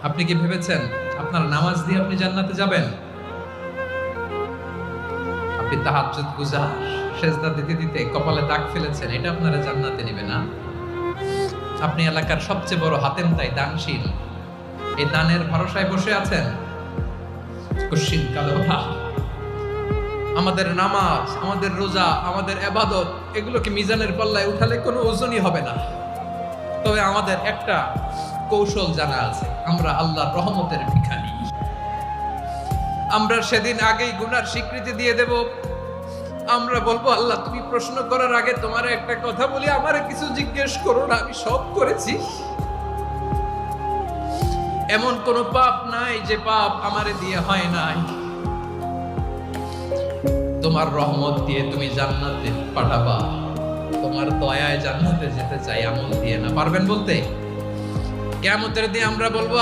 আপনি কি ভেবেছেন আপনার নামাজ দিয়ে আপনি জান্নাতে যাবেন? আপনি তাহাজ্জুদ গুজার, সেজদা দিতে দিতে কপালে দাগ ফেলেছেন, এটা আপনারা জান্নাতে নেবে না? আপনি এলাকার সবচেয়ে বড় হাতেম তাই দানশীল, এই দানের ভরসায় বসে আছেন। কুশ্চিন কালো আমাদের নামাজ, আমাদের রোজা, আমাদের ইবাদত, এগুলোকে মিজানের পাল্লায় উঠালে কোনো ওজনই হবে না। তবে আমাদের একটা কৌশল জানা আছে, আমরা আল্লাহর রহমতের ভিখারি। আমরা সেদিন আগেই গুনার স্বীকৃতি দিয়ে দেব। আমরা বলবো, আল্লাহ তুমি প্রশ্ন করার আগে তোমার একটা কথা বলি, আমারে কিছু জিজ্ঞেস করো না, আমি সব করেছি। এমন কোন পাপ নাই যে পাপ আমারে দিয়ে হয় নাই। তোমার রহমত দিয়ে তুমি জান্নাতে পাঠাবা, তোমার দয়ায় জান্নাতে যেতে চাই, আমল দিয়ে না। পারবেন বলতে? কিয়ামতের দিন আমরা বলবো,